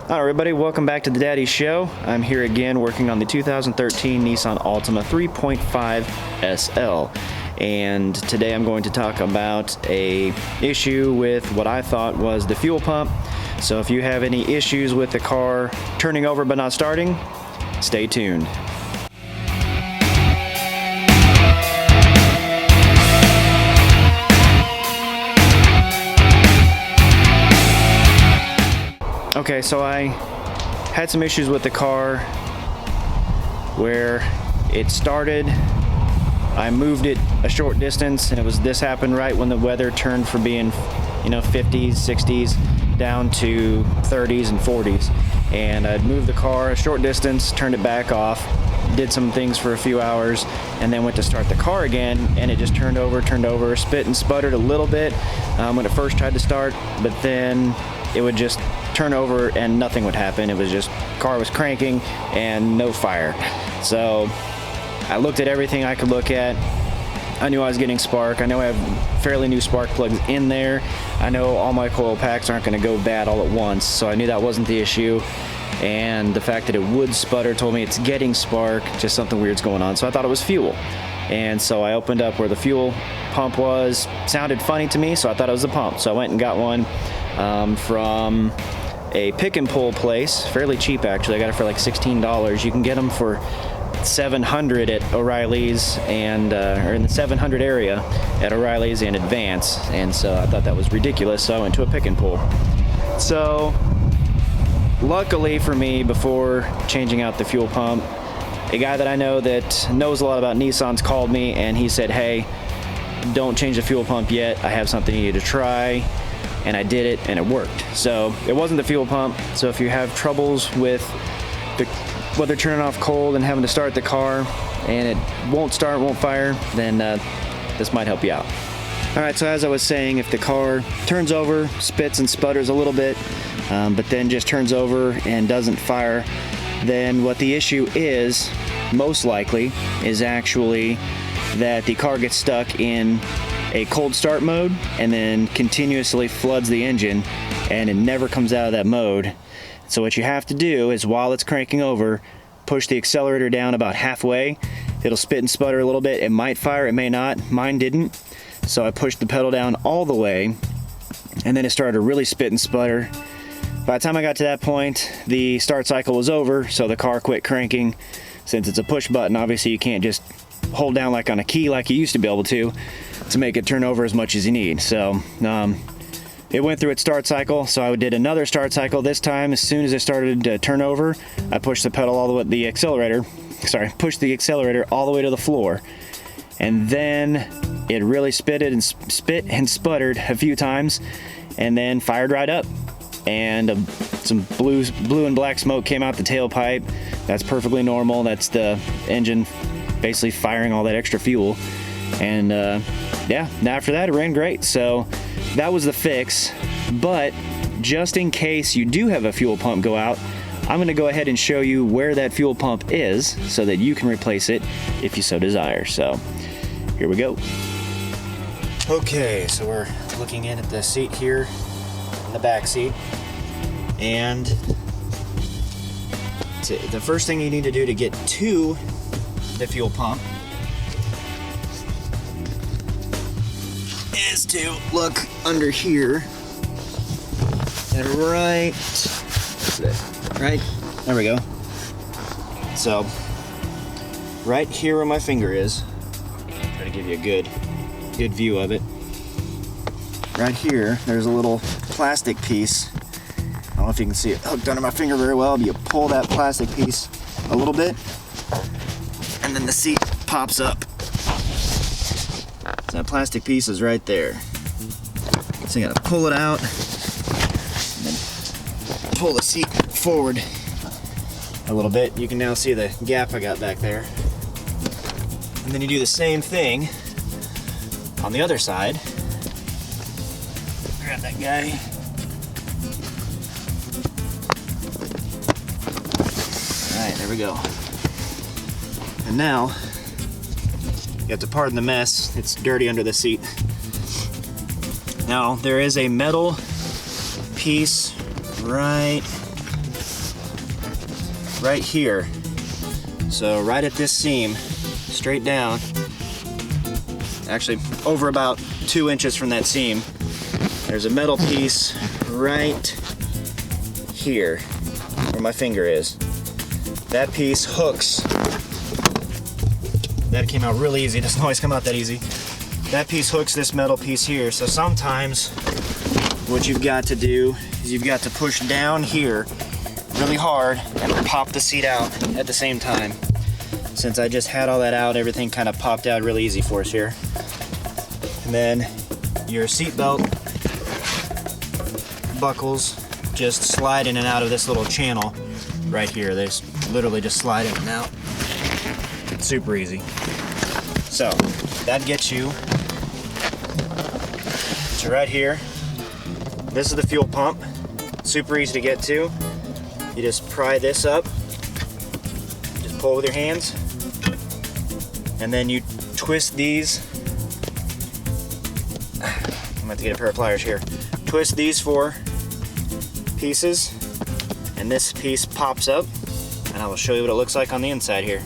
Hi everybody, welcome back to the Daddy Show. I'm here again working on the 2013 Nissan Altima 3.5 SL. And today I'm going to talk about a issue with what I thought was the fuel pump. So if you have any issues with the car turning over but not starting, stay tuned. Okay, so I had some issues with the car where it started, I moved it a short distance, and this happened right when the weather turned from being, 50s, 60s down to 30s and 40s. And I'd moved the car a short distance, turned it back off, did some things for a few hours, and then went to start the car again, and it just turned over, spit and sputtered a little bit when it first tried to start, but then it would just turn over and nothing would happen. It was just, car was cranking and no fire. So I looked at everything I could look at. I knew I was getting spark. I know I have fairly new spark plugs in there. I know all my coil packs aren't going to go bad all at once, so I knew that wasn't the issue. And the fact that it would sputter told me it's getting spark, just something weird's going on. So I thought it was fuel. And so I opened up where the fuel pump was. Sounded funny to me, so I thought it was the pump. So I went and got one from a pick and pull place, fairly cheap actually. I got it for like $16. You can get them for $700 at O'Reilly's and or in the $700 area at O'Reilly's and Advance. And so I thought that was ridiculous, so I went to a pick and pull. So luckily for me, before changing out the fuel pump, a guy that I know that knows a lot about Nissans called me and he said, hey, don't change the fuel pump yet, I have something you need to try. And I did it and it worked. So it wasn't the fuel pump. So if you have troubles with the weather turning off cold and having to start the car and it won't start, won't fire, then this might help you out. All right, so as I was saying, if the car turns over, spits and sputters a little bit, but then just turns over and doesn't fire, then what the issue is, most likely, is actually that the car gets stuck in a cold start mode and then continuously floods the engine and it never comes out of that mode. So what you have to do is, while it's cranking over, push the accelerator down about halfway. It'll spit and sputter a little bit. It might fire, it may not. Mine didn't. So I pushed the pedal down all the way and then it started to really spit and sputter. By the time I got to that point, the start cycle was over, so the car quit cranking. Since it's a push button, obviously you can't just hold down like on a key like you used to be able to make it turn over as much as you need. So it went through its start cycle, so I did another start cycle. This time, as soon as it started to turn over, I pushed the pedal all the way, pushed the accelerator all the way to the floor. And then it really spit and sputtered a few times and then fired right up. And some blue and black smoke came out the tailpipe. That's perfectly normal. That's the engine basically firing all that extra fuel. And yeah, after that it ran great. So that was the fix. But just in case you do have a fuel pump go out, I'm going to go ahead and show you where that fuel pump is so that you can replace it if you so desire. So here we go. Okay, so we're looking in at the seat here, in the back seat, and the first thing you need to do to get to the fuel pump is to look under here and right there we go. So right here where my finger is, try to give you a good view of it. Right here, there's a little plastic piece. I don't know if you can see it hooked under my finger very well, but you pull that plastic piece a little bit, and then the seat pops up. So that plastic piece is right there. So you gotta pull it out, and then pull the seat forward a little bit. You can now see the gap I got back there. And then you do the same thing on the other side. Grab that guy. Alright, there we go. And now, you have to pardon the mess, it's dirty under the seat. Now, there is a metal piece right right here. So right at this seam, straight down, actually over about 2 inches from that seam, there's a metal piece right here where my finger is. That piece hooks. That came out really easy. It doesn't always come out that easy. That piece hooks this metal piece here. So sometimes what you've got to do is you've got to push down here really hard and pop the seat out at the same time. Since I just had all that out, everything kind of popped out really easy for us here. And then your seat belt buckles just slide in and out of this little channel right here. They just literally just slide in and out. It's super easy. So that gets you to right here. This is the fuel pump. Super easy to get to. You just pry this up, just pull with your hands, and then you twist these. I'm gonna have to get a pair of pliers here. Twist these 4 pieces, and this piece pops up, and I will show you what it looks like on the inside here.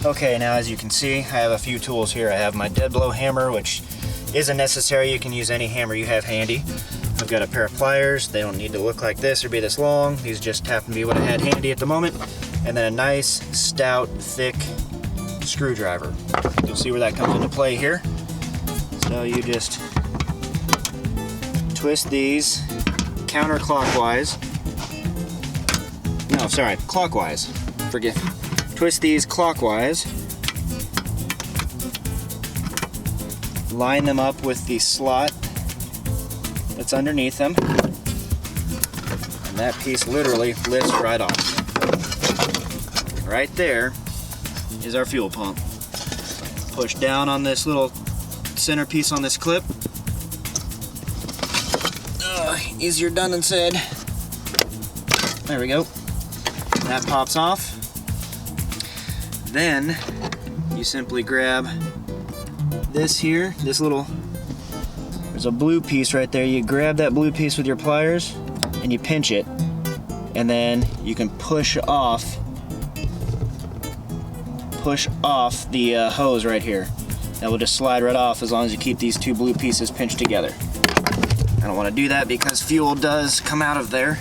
Okay, now as you can see, I have a few tools here. I have my dead blow hammer, which isn't necessary. You can use any hammer you have handy. I've got a pair of pliers. They don't need to look like this or be this long. These just happen to be what I had handy at the moment. And then a nice, stout, thick screwdriver. You'll see where that comes into play here. So you just twist these counterclockwise. No, sorry, clockwise. Twist these clockwise. Line them up with the slot that's underneath them. And that piece literally lifts right off. Right there is our fuel pump. Push down on this little center piece on this clip. Easier done than said. There we go. That pops off. Then you simply grab this here, this little, there's a blue piece right there. You grab that blue piece with your pliers and you pinch it, and then you can push off the hose right here. That will just slide right off as long as you keep these 2 blue pieces pinched together. I don't want to do that because fuel does come out of there.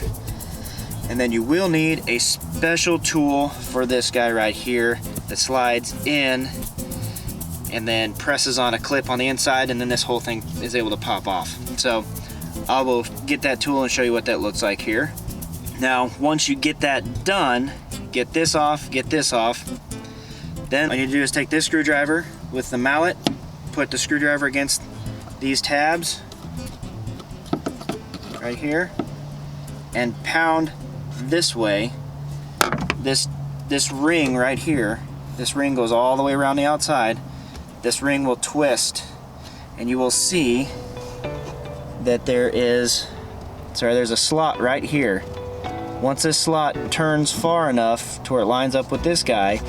And then you will need a special tool for this guy right here that slides in and then presses on a clip on the inside, and then this whole thing is able to pop off. So I will get that tool and show you what that looks like here. Now once you get that done, get this off, then all you need to do is take this screwdriver with the mallet, put the screwdriver against these tabs right here, and pound this way. This ring right here, this ring goes all the way around the outside. This ring will twist, and you will see that there's a slot right here. Once this slot turns far enough to where it lines up with this guy,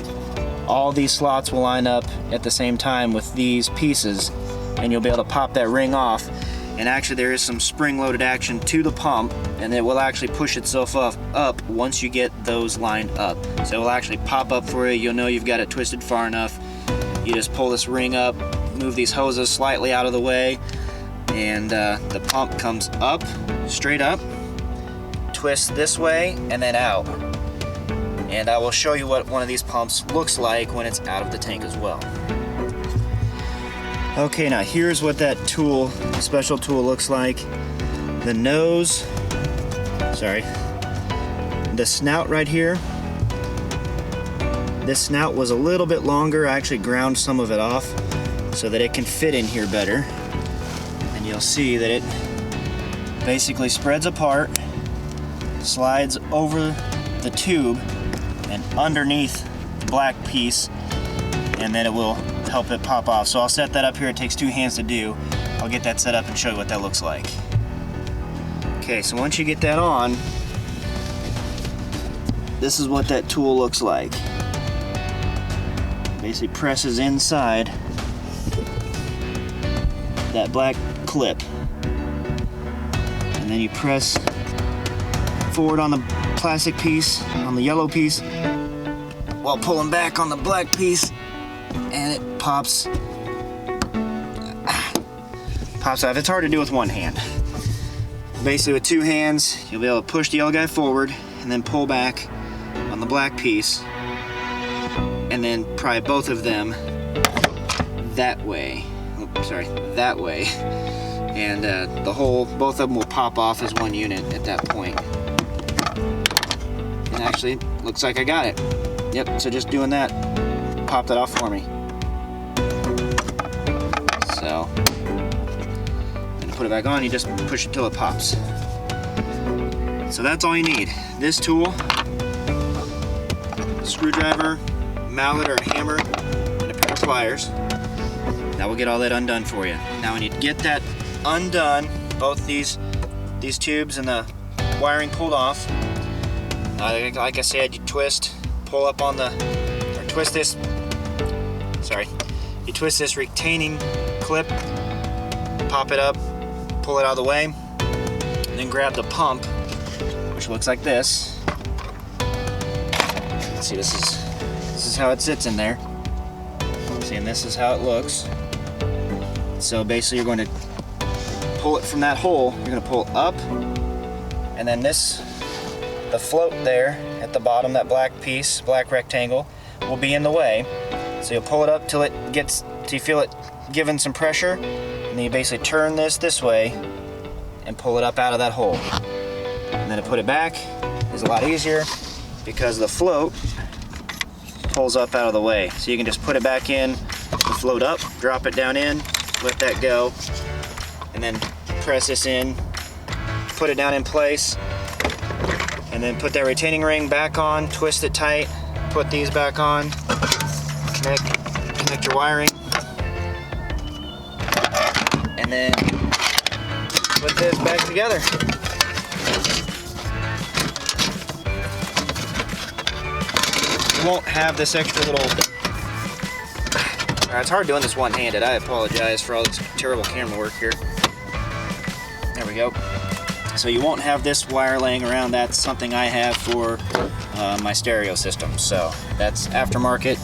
all these slots will line up at the same time with these pieces, and you'll be able to pop that ring off. And actually there is some spring-loaded action to the pump, and it will actually push itself up once you get those lined up. So it will actually pop up for you. You'll know you've got it twisted far enough. You just pull this ring up, move these hoses slightly out of the way, and the pump comes up, straight up, twists this way, and then out. And I will show you what one of these pumps looks like when it's out of the tank as well. Okay, now here's what that tool, special tool, looks like. The nose, the snout right here. This snout was a little bit longer. I actually ground some of it off so that it can fit in here better. And you'll see that it basically spreads apart, slides over the tube and underneath the black piece, and then it will help it pop off. So I'll set that up here. It takes 2 hands to do. I'll get that set up and show you what that looks like. Okay, so once you get that on, this is what that tool looks like. Basically presses inside that black clip, and then you press forward on the plastic piece, on the yellow piece, while pulling back on the black piece, and it pops off. It's hard to do with one hand. Basically with two hands, you'll be able to push the yellow guy forward and then pull back on the black piece, and then pry both of them that way. That way. And both of them will pop off as one unit at that point. And actually, looks like I got it. Yep, so just doing that, popped it off for me. So, and to put it back on, you just push it till it pops. So that's all you need. This tool, screwdriver, mallet or a hammer, and a pair of pliers. That will get all that undone for you. Now when you get that undone, both these tubes and the wiring pulled off, like I said, you twist, pull up on the, or twist this, you twist this retaining clip, pop it up, pull it out of the way, and then grab the pump, which looks like this. See, this is how it sits in there. See, and this is how it looks. So basically you're going to pull it from that hole, you're going to pull up, and then the float there at the bottom, that black piece, black rectangle, will be in the way. So you'll pull it up till you feel it giving some pressure, and then you basically turn this way and pull it up out of that hole. And then to put it back is a lot easier because the float pulls up out of the way. So you can just put it back in, the float up, drop it down in, let that go, and then press this in, put it down in place, and then put that retaining ring back on, twist it tight, put these back on, connect your wiring, and then put this back together. You won't have this extra little... It's hard doing this one-handed. I apologize for all this terrible camera work here. There we go. So you won't have this wire laying around. That's something I have for my stereo system. So that's aftermarket,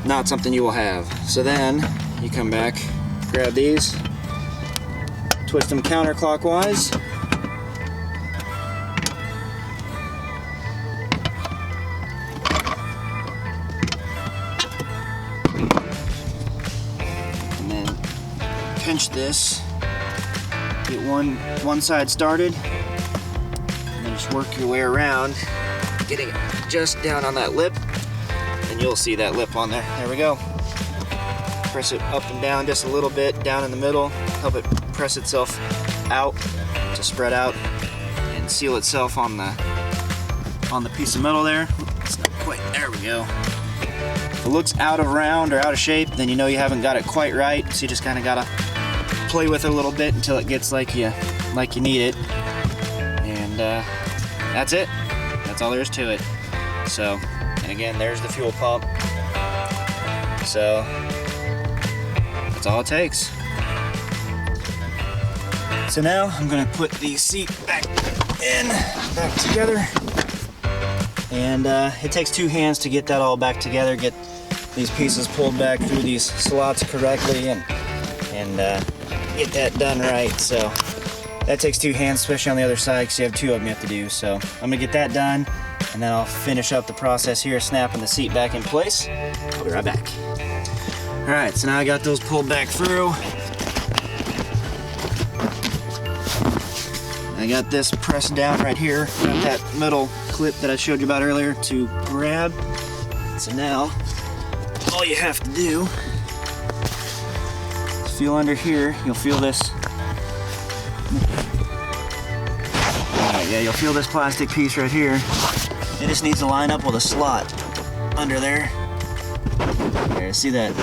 not something you will have. So then you come back, grab these, twist them counterclockwise. Pinch this, get one side started, and then just work your way around, getting it just down on that lip, and you'll see that lip on there. There we go. Press it up and down just a little bit, down in the middle, help it press itself out to spread out and seal itself on the piece of metal there. It's not quite, there we go. If it looks out of round or out of shape, then you know you haven't got it quite right, so you just kind of gotta play with it a little bit until it gets like you need it, and that's it. That's all there is to it. So, and again, there's the fuel pump. So that's all it takes. So now I'm gonna put the seat back together, and it takes two hands to get that all back together, get these pieces pulled back through these slots correctly, and get that done right. So that takes two hands, especially on the other side, because you have two of them you have to do. So I'm gonna get that done, and then I'll finish up the process here, snapping the seat back in place. I'll be right back. All right, so now I got those pulled back through. I got this pressed down right here, got that metal clip that I showed you about earlier to grab. So now all you have to do is feel under here. You'll feel this. Alright, yeah, you'll feel this plastic piece right here. It just needs to line up with a slot under there. There, see that?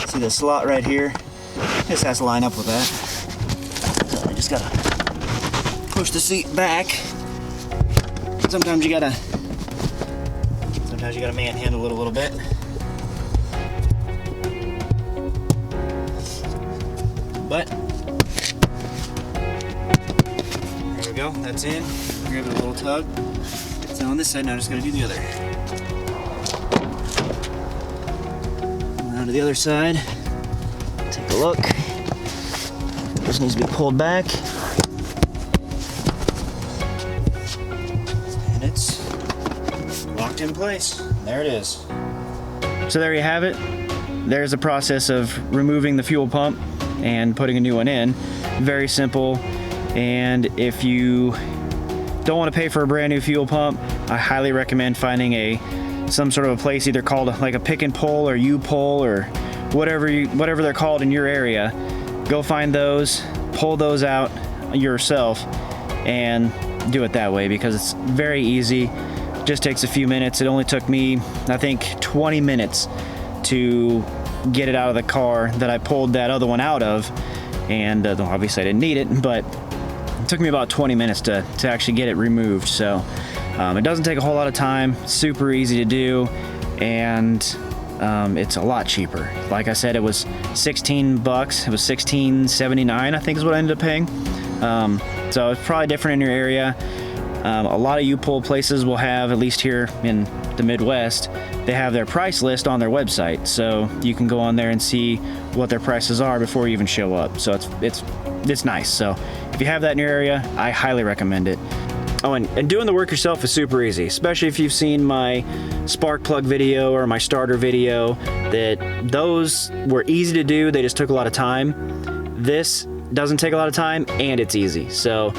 See the slot right here? This has to line up with that. So I just gotta push the seat back. Sometimes you gotta manhandle it a little bit. But there we we go, that's in. Grab it a little tug. It's on this side, now I'm just gonna do the other. Around to the other side. Take a look. This needs to be pulled back. And it's locked in place. There it is. So there you have it. There's a process of removing the fuel pump and putting a new one in. Very simple. And if you don't want to pay for a brand new fuel pump, I highly recommend finding some sort of a place either called like a pick and pull or U-pull or whatever they're called in your area. Go find those, pull those out yourself, and do it that way because it's very easy. Just takes a few minutes. It only took me, I think, 20 minutes to get it out of the car that I pulled that other one out of. And obviously I didn't need it, but it took me about 20 minutes to actually get it removed. So it doesn't take a whole lot of time, super easy to do, and it's a lot cheaper. Like I said, it was 16 bucks. It was $16.79, I think is what I ended up paying. So it's probably different in your area. A lot of U-pull places will have, at least here in the Midwest, they have their price list on their website. So you can go on there and see what their prices are before you even show up. So it's nice. So if you have that in your area, I highly recommend it. Oh, and doing the work yourself is super easy, especially if you've seen my spark plug video or my starter video, that those were easy to do. They just took a lot of time. This doesn't take a lot of time and it's easy. So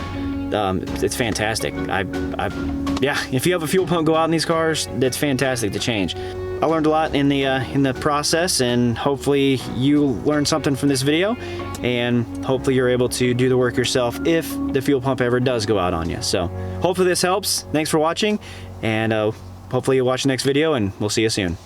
it's fantastic. Yeah, if you have a fuel pump go out in these cars, that's fantastic to change. I learned a lot in the process, and hopefully you learned something from this video, and hopefully you're able to do the work yourself if the fuel pump ever does go out on you. So hopefully this helps. Thanks for watching, and hopefully you'll watch the next video, and we'll see you soon.